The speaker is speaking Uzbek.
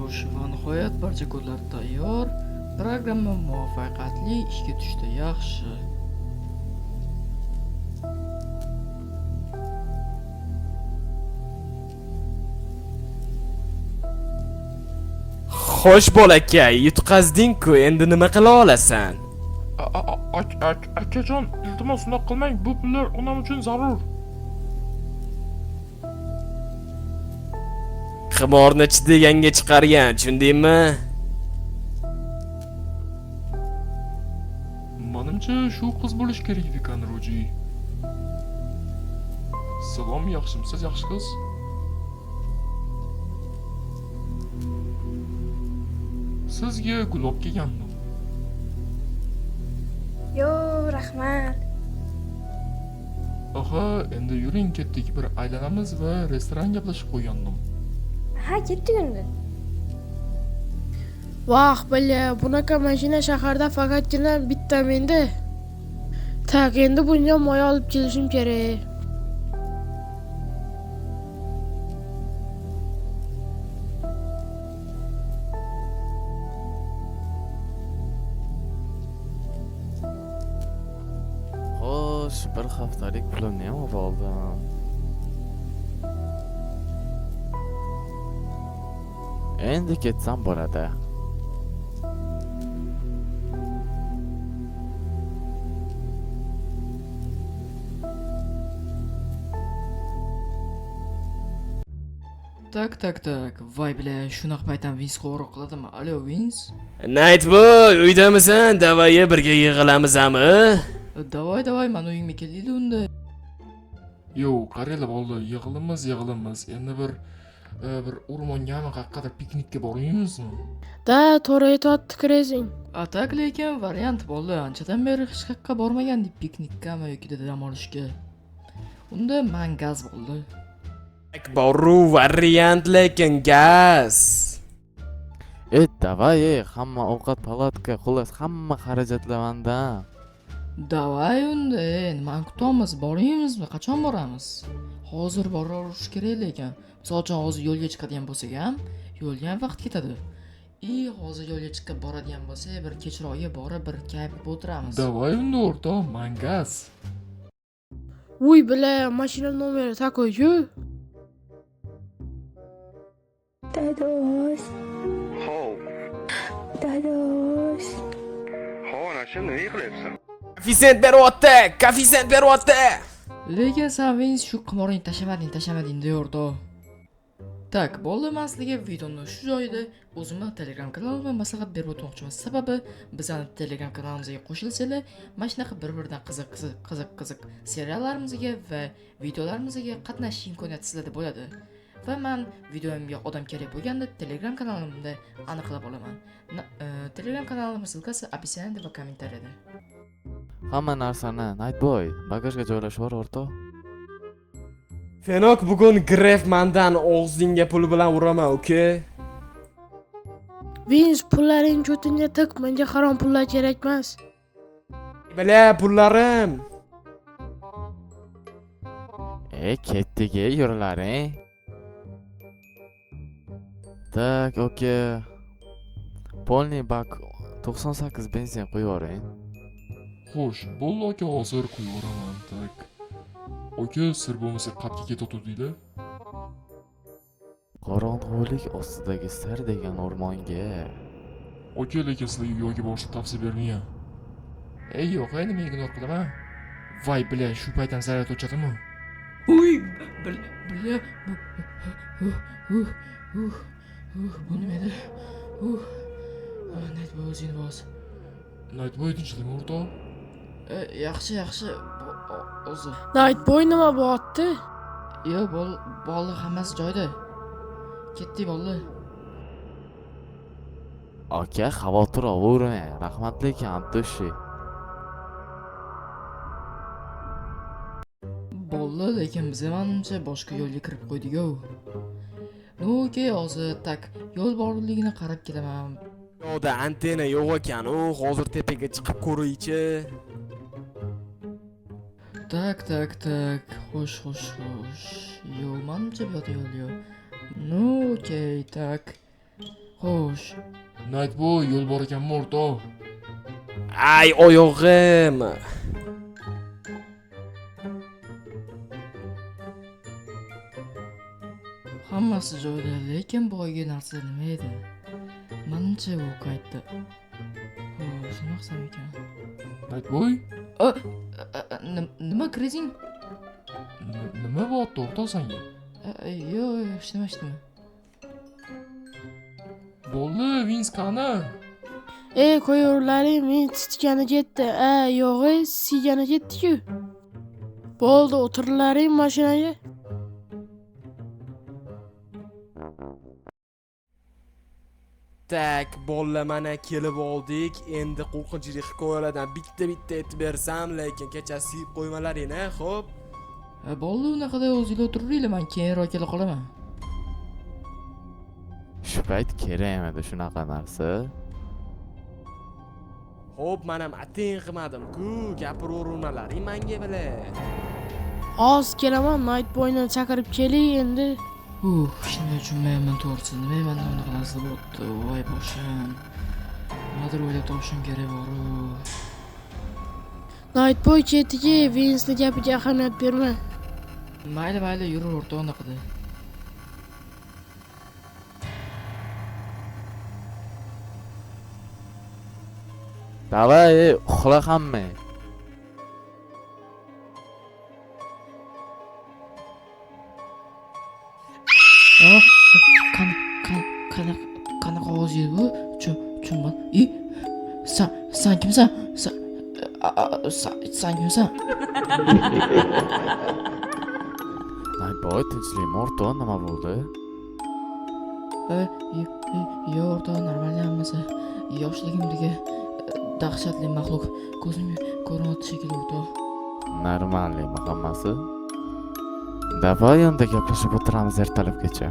Xo'sh, va nihoyat barcha kodlar tayyor. Programma muvaffaqiyatli ishga tushdi. Yaxshi. Xo'sh bolakay, yutqazding-ku, endi nima qila olasan? Akajon, iltimos unaqa qilmang. Bu pullar onam uchun zarur. Qimorni chidaganga chiqargan, tushundingmi? Menimcha shu qiz bo'lish kerak ekan, Roji. Salom, yaxshimisiz, yaxshi qiz? Sizga gulob kelgandim. Yo, rahmat. Aha, endi yuring ketdik, bir aylanamiz va restoran gaplashib qo'ygandim. Ha, ketdik endi. Vah, bile bunaqa mashina shaharda faqatgina bitta menda. Tak, endi bunga moya olib kelishim kerak. Xo'sh, bir haftalik pulimni ham olib oldim. Endi ketsam bo'ladi. Tak. Voy bile, shunaqa paytdan Vince qo'ng'iroq qiladimi? Alo, Vince? Nightboy, uydamisan? Davay birga yig'ilamizmi? Davay, men uyingga kelaylik unda. Yo, qaranglar bo'ldi, yig'ilamiz. Endi bir o'rmongami, qayoqqadir piknikka bormaymizmi? Da, to'g'ri aytayapti Krezing. Tak, lekin variant bo'ldi. Anchadan beri hech qayerga bormagandik piknikkami yoki dam olishga. Unda men gaz bo'ldi. Boru variant lekin gaz. Davay, hamma ovqat palatka, xullas hamma xarajatlar menda. Davay unda, nima kutamiz? Boraymizmi? Qachon boramiz? Hozir borarish kerak lekin. Masalan, hozir yo'lga chiqadigan bo'lsak ham, yo'lga ham vaqt ketadi. Hozir yo'lga chiqib boradigan bo'lsak, bir kechroqga borib, bir kayf o'tiramiz. Davay unda o'rtoq, mangas. Uy, bile mashina nomeri takoy-ku. Dadosh. Dadosh. Ana shuni nima qilyapsan? Koeffitsient beryapti. Lekin sen Vince shu qimorini tashlamading deyordi. Tak, bo'ldi, men sizlarga videoni shu joyda o'zimning Telegram kanalimga maslahat berib o'tmoqchiman. Sababi bizning Telegram kanalimizga qo'shilsanglar, mana shunaqa bir-biridan qiziq seriallarimizga va videolarimizga qatnashish imkoniyati sizlarda bo'ladi. Va men videomga odam kerak bo'lganda Telegram kanalimda aniqlab olaman. Telegram kanalimning silkasi описаниеda va kommentariyada. Hamma narsani Nightboy bagajga joylashib yubor, o'rtoq. Fenok, bugun Gref mendan og'zingga pul bilan uraman, okey? Vince, pullaring cho'tinga tiq, menga harom pullar kerak emas. Bile pullarim. Ketdik, yurlaring. Tak, okey. Polniy bak 98 benzin qo'yib yuboring. Xo'sh, bo'ldi aka, hozir qo'yib yuboraman, tak. Aka, sir bo'lmasa qatga ketotuvdinglar. Qorong'ulik ostidagi sar degan o'rmonga. Aka, lekin sizlarga yo'lga borishni tavsiya bermayman. Yo'q, endi men ignor qilaman. Voy, bile, shu paytdan zaryad o'chadimi? Uy, bile, bu nima edi? Nightboy o'zingni bos. Nightboy tinchlikmi o'rtoq? Yaxshi, hozir. Nightboy nima bo'lyapti? Yo'q, bo'ldi, hammasi joyida. Ketdik, bo'ldi. Aka, xavotir olmang. Rahmatli Antoshi. Bo'ldi, lekin biz menimcha boshqa yo'lga kirib qo'ydik-ku. Okey, hozir tak yo'l borligini qarab kelaman. Yo'da antena yo'q ekan, hozir tepaga chiqib ko'raychi. Tak. Xo'sh. Yo'q, menimcha bu yo'l yo'q. Okey, tak. Xo'sh. Nightboy, yo'l bor ekanmi o'rtoq? Ay oyog'im. Hammasi joyida, lekin boyagi narsa nima edi? Menimcha u qaytdi. Xo'sh, nima qilsam ekan? Nightboy? Nima kirding? Nima bo'pti o'rtoq senga? Yo'q, hech nima. Bo'ldi, Vince qani? Qo'yurlaring men titgani ketdi. Yo'g'i siygani ketdi-ku. Bo'ldi, o'tirlaring mashinaga. Tak, bolalar mana kelib oldik. Endi qo'rqinchli hikoyalardan bitta aytib bersam, lekin kechasi siyib qo'ymalaring, xo'p? Bo'ldi, unaqada o'zinglar o'tiringlar, men keyinroq kela qolaman. Shu payt kerak edi shunaqa narsa. Xo'p, men ham ating qilmadim-ku, gapiravermalaring menga bila. Hozir kelaman, Nightboyni chaqirib keling endi. Shunday tushunmayman to'g'risi. Nima menda unaqa narsa bo'pti? Voy boshim. Nimadir o'ylab topishim kerak bor-ku. Nightboy ketdi, Vince'ning gapiga ahamiyat berma. Mayli, yur o'rtoq unaqada. Davay, uxla hamma. Qanaqa ovoz edi bu? Tushunman. Sen kimsan? Sen kimsan? Nightboy, tinchlikmi o'rtoq, nima bo'ldi? Yo'q o'rtoq, normal hammasi. Yoshligimdagi dahshatli maxluq ko'zimga ko'rinyapti shekilli o'rtoq. Normalmi hammasi? Davay endi gaplashib o'tiramiz ertalabgacha.